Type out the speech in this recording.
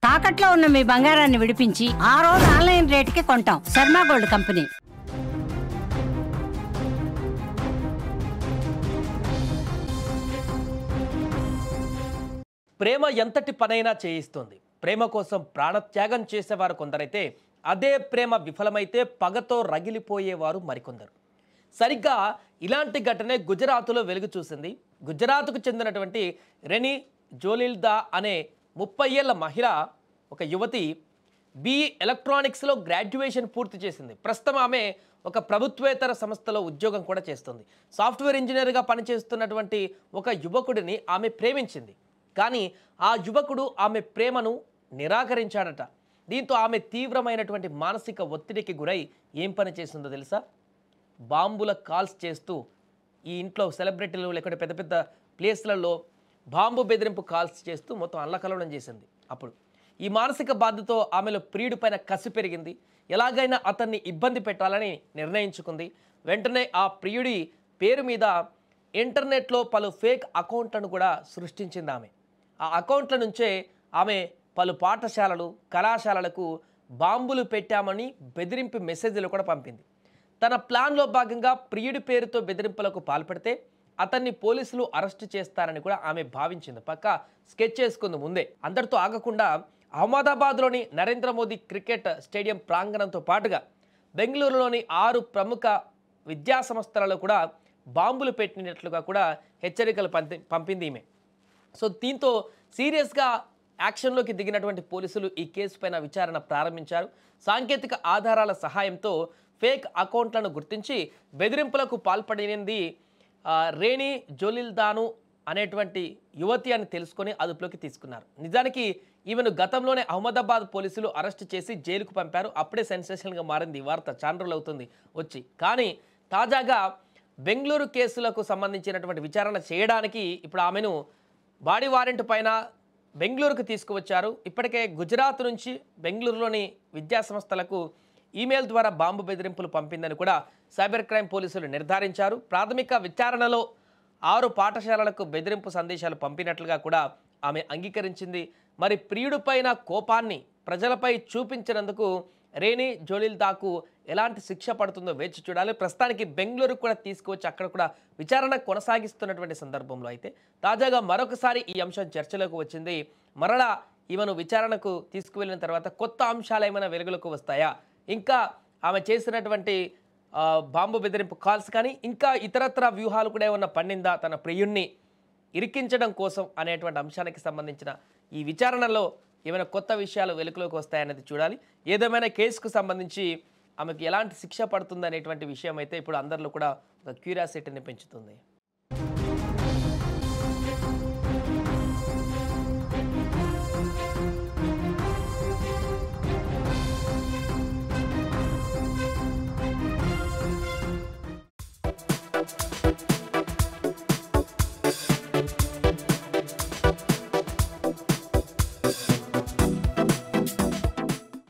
తాకట్లో ఉన్న మీ బంగారాన్ని విడిపించి ఆ రోజు ఆన్లైన్ రేటుకి కొంటాం. Sharma gold company. ప్రేమ ఎంతటి పనైనా చేయిస్తుంది. ప్రేమ కోసం ప్రాణత్యాగం చేసేవారు కొందరైతే, అదే ప్రేమ విఫలమైతే పగతో రగిలిపోయేవారు మరికొందరు. సరిగ్గా ఇలాంటి ఘటనే గుజరాత్లో వెలుగు చూసింది. గుజరాత్కు చెందినటువంటి రెనీ జోలిల్దా అనే 30 ఏళ్ల మహిళ, ఒక యువతి BE ఎలక్ట్రానిక్స్లో గ్రాడ్యుయేషన్ పూర్తి చేసింది. ప్రస్తుతం ఆమె ఒక ప్రభుత్వేతర సంస్థలో ఉద్యోగం కూడా చేస్తుంది. సాఫ్ట్వేర్ ఇంజనీర్గా పనిచేస్తున్నటువంటి ఒక యువకుడిని ఆమె ప్రేమించింది. కానీ ఆ యువకుడు ఆమె ప్రేమను నిరాకరించాడట. దీంతో ఆమె తీవ్రమైనటువంటి మానసిక ఒత్తిడికి గురై ఏం పని చేసిందో తెలుసా? బాంబుల కాల్స్ చేస్తూ, ఈ ఇంట్లో సెలబ్రిటీలు లేకపోతే పెద్ద పెద్ద ప్లేస్లలో బాంబు బెదిరింపు కాల్స్ చేస్తూ మొత్తం అల్లకల్లోలం చేసింది. అప్పుడు ఈ మానసిక బాధతో ఆమెలో ప్రియుడి పైన కసి పెరిగింది. ఎలాగైనా అతన్ని ఇబ్బంది పెట్టాలని నిర్ణయించుకుంది. వెంటనే ఆ ప్రియుడి పేరు మీద ఇంటర్నెట్లో పలు ఫేక్ అకౌంట్లను కూడా సృష్టించింది ఆమె. ఆ అకౌంట్ల నుంచే ఆమె పలు పాఠశాలలు, కళాశాలలకు బాంబులు పెట్టామని బెదిరింపు మెసేజ్లు కూడా పంపింది. తన ప్లాన్లో భాగంగా ప్రియుడి పేరుతో బెదిరింపులకు పాల్పడితే అతన్ని పోలీసులు అరెస్టు చేస్తారని కూడా ఆమె భావించింది. పక్క స్కెచ్ చేసుకుంది ముందే. అందరితో ఆగకుండా అహ్మదాబాద్లోని నరేంద్ర మోదీ క్రికెట్ స్టేడియం ప్రాంగణంతో పాటుగా బెంగళూరులోని 6 ప్రముఖ విద్యా సంస్థలలో కూడా బాంబులు పెట్టినట్లుగా కూడా హెచ్చరికలు పంపింది ఈమె. సో దీంతో సీరియస్గా యాక్షన్లోకి దిగినటువంటి పోలీసులు ఈ కేసు పైన విచారణ ప్రారంభించారు. సాంకేతిక ఆధారాల సహాయంతో ఫేక్ అకౌంట్లను గుర్తించి బెదిరింపులకు పాల్పడినది రేణి జోలిల్దాను అనేటువంటి యువతి అని తెలుసుకొని అదుపులోకి తీసుకున్నారు. నిజానికి ఈమెను గతంలోనే అహ్మదాబాద్ పోలీసులు అరెస్ట్ చేసి జైలుకు పంపారు. అప్పుడే సెన్సేషన్గా మారింది ఈ వార్త. చాలా రోజులు అవుతుంది వచ్చి. కానీ తాజాగా బెంగళూరు కేసులకు సంబంధించినటువంటి విచారణ చేయడానికి ఇప్పుడు ఆమెను బాడీ వారెంట్ పైన బెంగళూరుకు తీసుకువచ్చారు. ఇప్పటికే గుజరాత్ నుంచి బెంగళూరులోని విద్యాసంస్థలకు ఈమెయిల్ ద్వారా బాంబు బెదిరింపులు పంపిందని కూడా సైబర్ క్రైమ్ పోలీసులు నిర్ధారించారు. ప్రాథమిక విచారణలో 6 పాఠశాలలకు బెదిరింపు సందేశాలు పంపినట్లుగా కూడా ఆమె అంగీకరించింది. మరి ప్రియుడిపైన కోపాన్ని ప్రజలపై చూపించినందుకు రేణి జోలిల్దాకు ఎలాంటి శిక్ష పడుతుందో వేచి చూడాలి. ప్రస్తుతానికి బెంగళూరుకు కూడా తీసుకువచ్చి అక్కడ కూడా విచారణ కొనసాగిస్తున్నటువంటి సందర్భంలో అయితే తాజాగా మరొకసారి ఈ అంశం చర్చలోకి వచ్చింది. మరలా ఈమెను విచారణకు తీసుకువెళ్ళిన తర్వాత కొత్త అంశాలు ఏమైనా వెలుగులోకి వస్తాయా, ఇంకా ఆమె చేసినటువంటి బాంబు బెదిరింపు కాల్స్ కానీ ఇంకా ఇతరత్ర వ్యూహాలు కూడా ఏమన్నా పన్నిందా తన ప్రియుణ్ణి ఇరికించడం కోసం అనేటువంటి అంశానికి సంబంధించిన ఈ విచారణలో ఏమైనా కొత్త విషయాలు వెలుగులోకి వస్తాయనేది చూడాలి. ఏదేమైనా కేసుకు సంబంధించి ఆమెకు ఎలాంటి శిక్ష పడుతుంది అనేటువంటి విషయం అయితే ఇప్పుడు అందరిలో కూడా ఒక క్యూరియాసిటీని పెంచుతుంది.